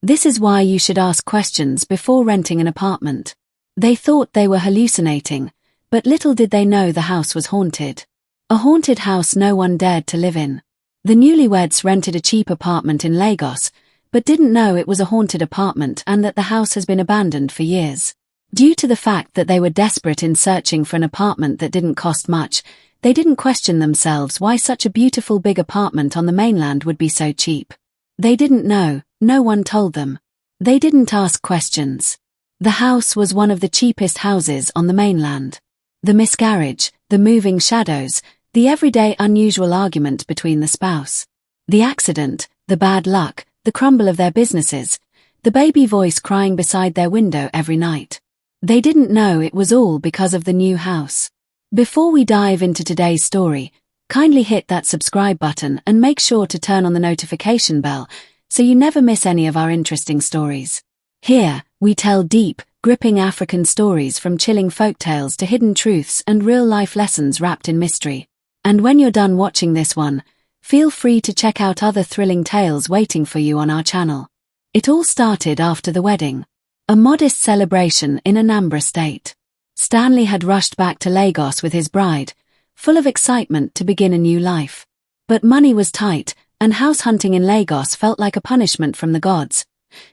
This is why you should ask questions before renting an apartment. They thought they were hallucinating, but little did they know the house was haunted. A haunted house no one dared to live in. The newlyweds rented a cheap apartment in Lagos, but didn't know it was a haunted apartment and that the house has been abandoned for years. Due to the fact that they were desperate in searching for an apartment that didn't cost much, they didn't question themselves why such a beautiful big apartment on the mainland would be so cheap. They didn't know, no one told them. They didn't ask questions. The house was one of the cheapest houses on the mainland. The miscarriage, the moving shadows, the everyday unusual argument between the spouse. The accident, the bad luck, the crumble of their businesses, the baby voice crying beside their window every night. They didn't know it was all because of the new house. Before we dive into today's story, kindly hit that subscribe button and make sure to turn on the notification bell so you never miss any of our interesting stories. Here, we tell deep, gripping African stories from chilling folktales to hidden truths and real-life lessons wrapped in mystery. And when you're done watching this one, feel free to check out other thrilling tales waiting for you on our channel. It all started after the wedding. A modest celebration in Anambra State. Stanley had rushed back to Lagos with his bride, full of excitement to begin a new life. But money was tight, and house hunting in Lagos felt like a punishment from the gods.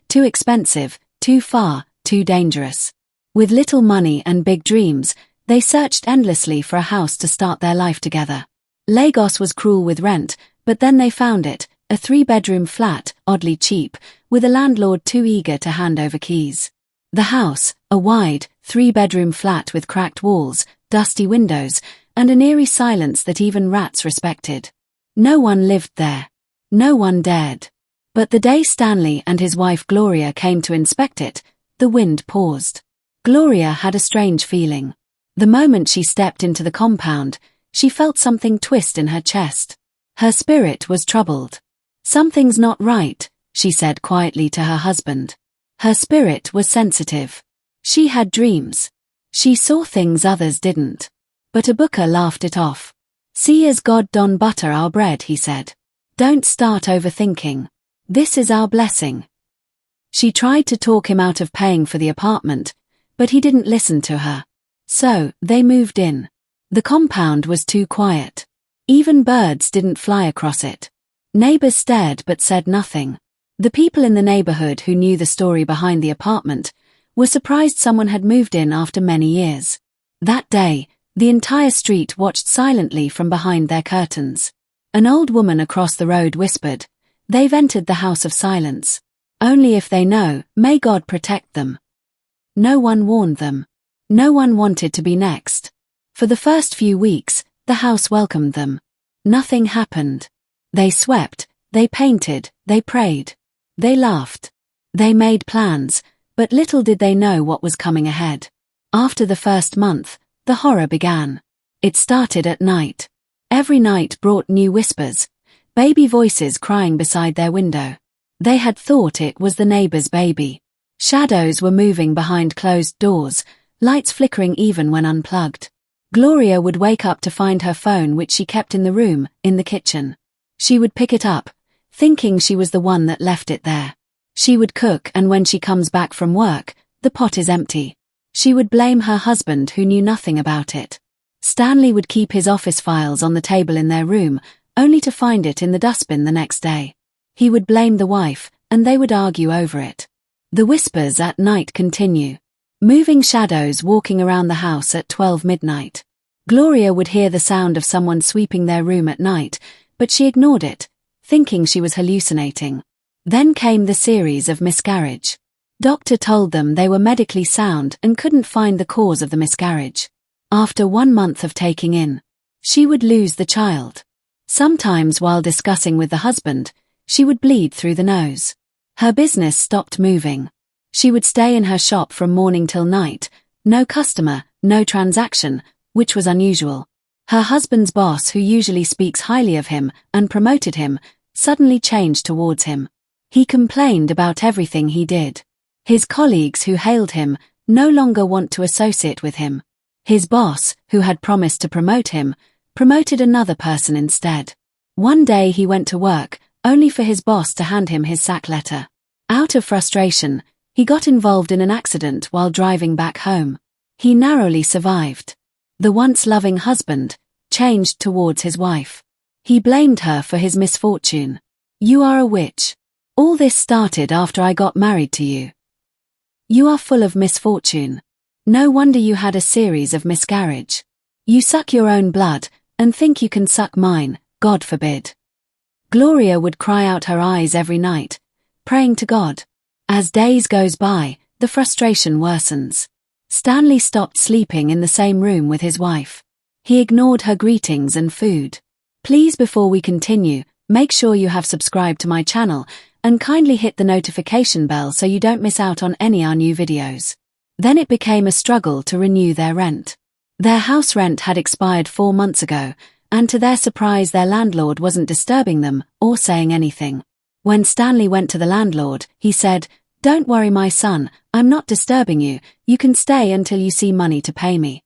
Too expensive, too far, too dangerous. With little money and big dreams, they searched endlessly for a house to start their life together. Lagos was cruel with rent, but then they found it, a 3-bedroom flat, oddly cheap, with a landlord too eager to hand over keys. The house, a wide, 3-bedroom flat with cracked walls, dusty windows, and an eerie silence that even rats respected. No one lived there. No one dared. But the day Stanley and his wife Gloria came to inspect it, the wind paused. Gloria had a strange feeling. The moment she stepped into the compound, she felt something twist in her chest. Her spirit was troubled. "Something's not right," she said quietly to her husband. Her spirit was sensitive. She had dreams. She saw things others didn't. But Abuka laughed it off. "See as God don butter our bread," he said. "Don't start overthinking. This is our blessing." She tried to talk him out of paying for the apartment, but he didn't listen to her. So, they moved in. The compound was too quiet. Even birds didn't fly across it. Neighbors stared but said nothing. The people in the neighborhood who knew the story behind the apartment were surprised someone had moved in after many years. That day, the entire street watched silently from behind their curtains. An old woman across the road whispered, "They've entered the house of silence. Only if they know, may God protect them." No one warned them. No one wanted to be next. For the first few weeks, the house welcomed them. Nothing happened. They swept, they painted, they prayed. They laughed. They made plans, but little did they know what was coming ahead. After the first month, the horror began. It started at night. Every night brought new whispers, baby voices crying beside their window. They had thought it was the neighbor's baby. Shadows were moving behind closed doors, lights flickering even when unplugged. Gloria would wake up to find her phone, which she kept in the room, in the kitchen. She would pick it up, thinking she was the one that left it there. She would cook, and when she comes back from work, the pot is empty. She would blame her husband, who knew nothing about it. Stanley would keep his office files on the table in their room, only to find it in the dustbin the next day. He would blame the wife, and they would argue over it. The whispers at night continue. Moving shadows walking around the house at 12 midnight. Gloria would hear the sound of someone sweeping their room at night, but she ignored it, thinking she was hallucinating. Then came the series of miscarriage. Doctor told them they were medically sound and couldn't find the cause of the miscarriage. After 1 month of taking in, she would lose the child. Sometimes while discussing with the husband, she would bleed through the nose. Her business stopped moving. She would stay in her shop from morning till night, no customer, no transaction, which was unusual. Her husband's boss, who usually speaks highly of him and promoted him, suddenly changed towards him. He complained about everything he did. His colleagues who hailed him no longer want to associate with him. His boss, who had promised to promote him, promoted another person instead. One day he went to work, only for his boss to hand him his sack letter. Out of frustration, he got involved in an accident while driving back home. He narrowly survived. The once loving husband changed towards his wife. He blamed her for his misfortune. "You are a witch. All this started after I got married to you. You are full of misfortune. No wonder you had a series of miscarriage. You suck your own blood and think you can suck mine, God forbid." Gloria would cry out her eyes every night, praying to God. As days goes by, the frustration worsens. Stanley stopped sleeping in the same room with his wife. He ignored her greetings and food. Please, before we continue, make sure you have subscribed to my channel and kindly hit the notification bell so you don't miss out on any our new videos. Then it became a struggle to renew their rent. Their house rent had expired 4 months ago, and to their surprise their landlord wasn't disturbing them or saying anything. When Stanley went to the landlord, he said, "Don't worry my son, I'm not disturbing you, you can stay until you see money to pay me."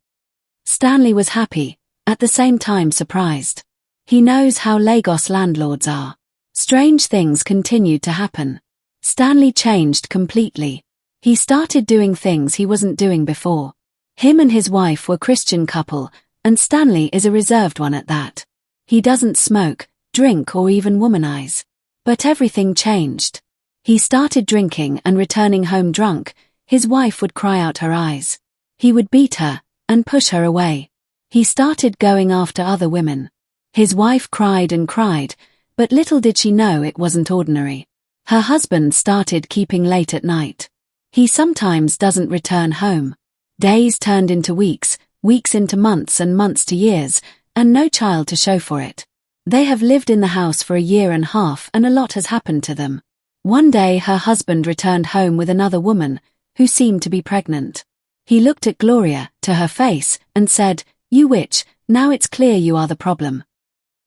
Stanley was happy, at the same time surprised. He knows how Lagos landlords are. Strange things continued to happen. Stanley changed completely. He started doing things he wasn't doing before. Him and his wife were Christian couple, and Stanley is a reserved one at that. He doesn't smoke, drink or even womanize. But everything changed. He started drinking and returning home drunk. His wife would cry out her eyes. He would beat her and push her away. He started going after other women. His wife cried and cried, but little did she know it wasn't ordinary. Her husband started keeping late at night. He sometimes doesn't return home. Days turned into weeks, weeks into months and months to years, and no child to show for it. They have lived in the house for a year and a half and a lot has happened to them. One day her husband returned home with another woman, who seemed to be pregnant. He looked at Gloria, to her face, and said, "You witch, now it's clear you are the problem.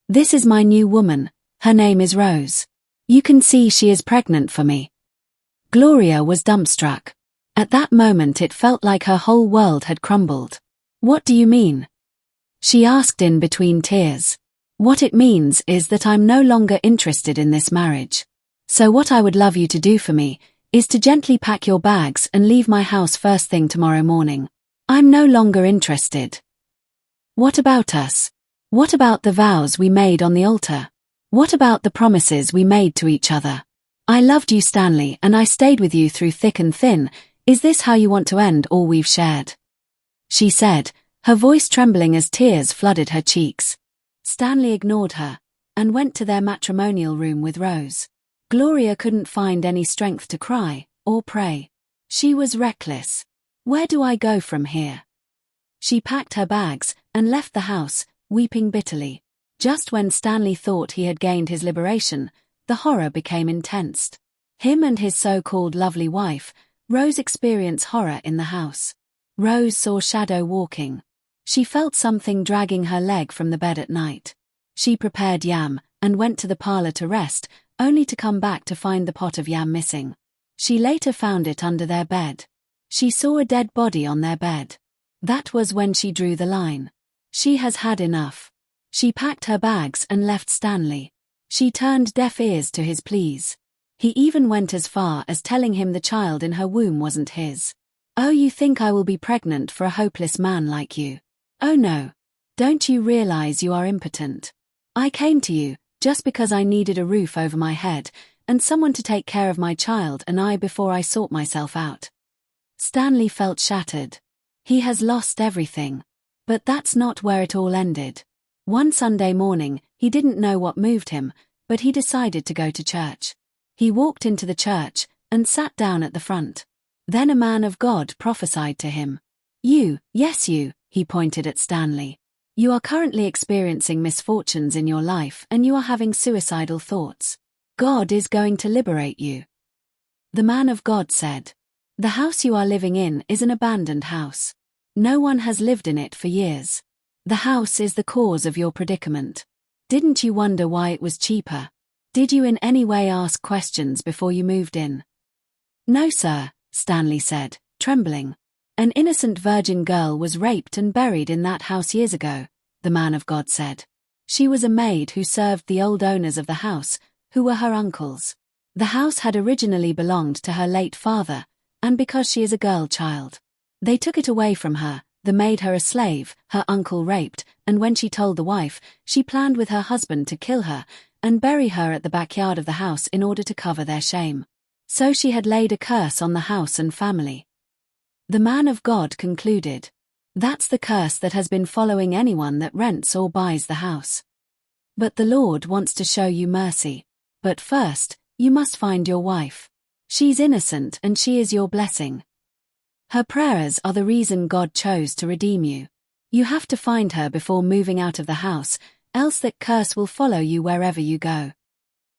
This is my new woman, her name is Rose. You can see she is pregnant for me." Gloria was dumbstruck. At that moment it felt like her whole world had crumbled. "What do you mean?" she asked in between tears. "What it means is that I'm no longer interested in this marriage. So what I would love you to do for me is to gently pack your bags and leave my house first thing tomorrow morning. I'm no longer interested." "What about us? What about the vows we made on the altar? What about the promises we made to each other? I loved you, Stanley, and I stayed with you through thick and thin. Is this how you want to end all we've shared?" she said, her voice trembling as tears flooded her cheeks. Stanley ignored her and went to their matrimonial room with Rose. Gloria couldn't find any strength to cry or pray. She was reckless. "Where do I go from here?" She packed her bags and left the house, weeping bitterly. Just when Stanley thought he had gained his liberation, the horror became intense. Him and his so-called lovely wife, Rose, experienced horror in the house. Rose saw shadow walking. She felt something dragging her leg from the bed at night. She prepared yam and went to the parlor to rest, only to come back to find the pot of yam missing. She later found it under their bed. She saw a dead body on their bed. That was when she drew the line. She has had enough. She packed her bags and left Stanley. She turned deaf ears to his pleas. He even went as far as telling him the child in her womb wasn't his. "Oh, you think I will be pregnant for a hopeless man like you? Oh no. Don't you realize you are impotent? I came to you just because I needed a roof over my head and someone to take care of my child and I before I sort myself out." Stanley felt shattered. He has lost everything. But that's not where it all ended. One Sunday morning, he didn't know what moved him, but he decided to go to church. He walked into the church and sat down at the front. Then a man of God prophesied to him. "You, yes you," he pointed at Stanley. "You are currently experiencing misfortunes in your life and you are having suicidal thoughts. God is going to liberate you." The man of God said, "The house you are living in is an abandoned house. No one has lived in it for years. The house is the cause of your predicament. Didn't you wonder why it was cheaper? Did you in any way ask questions before you moved in?" "No, sir," Stanley said, trembling. "An innocent virgin girl was raped and buried in that house years ago," the man of God said. "She was a maid who served the old owners of the house, who were her uncles. The house had originally belonged to her late father, and because she is a girl child, they took it away from her. They made her a slave, her uncle raped, and when she told the wife, she planned with her husband to kill her and bury her at the backyard of the house in order to cover their shame. So she had laid a curse on the house and family. The man of God concluded, "That's the curse that has been following anyone that rents or buys the house. But the Lord wants to show you mercy. But first, you must find your wife. She's innocent and she is your blessing. Her prayers are the reason God chose to redeem you. You have to find her before moving out of the house, else that curse will follow you wherever you go."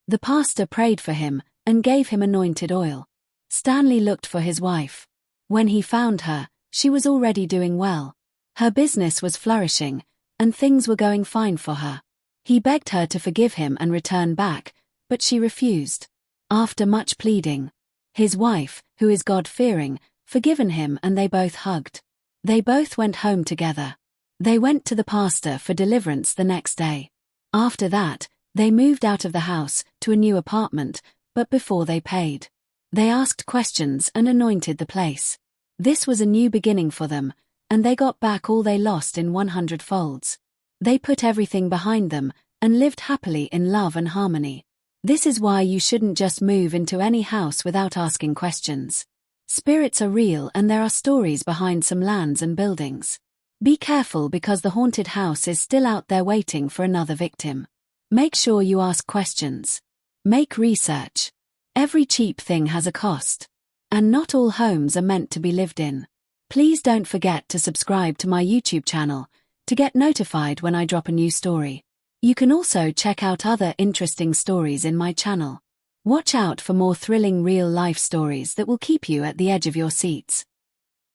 The pastor prayed for him and gave him anointed oil. Stanley looked for his wife. When he found her, she was already doing well. Her business was flourishing, and things were going fine for her. He begged her to forgive him and return back, but she refused. After much pleading, his wife, who is God-fearing, forgiven him and they both hugged. They both went home together. They went to the pastor for deliverance the next day. After that, they moved out of the house to a new apartment, but before they paid, they asked questions and anointed the place. This was a new beginning for them, and they got back all they lost in 100 folds. They put everything behind them and lived happily in love and harmony. This is why you shouldn't just move into any house without asking questions. Spirits are real and there are stories behind some lands and buildings. Be careful because the haunted house is still out there waiting for another victim. Make sure you ask questions. Make research. Every cheap thing has a cost. And not all homes are meant to be lived in. Please don't forget to subscribe to my YouTube channel to get notified when I drop a new story. You can also check out other interesting stories in my channel. Watch out for more thrilling real-life stories that will keep you at the edge of your seats.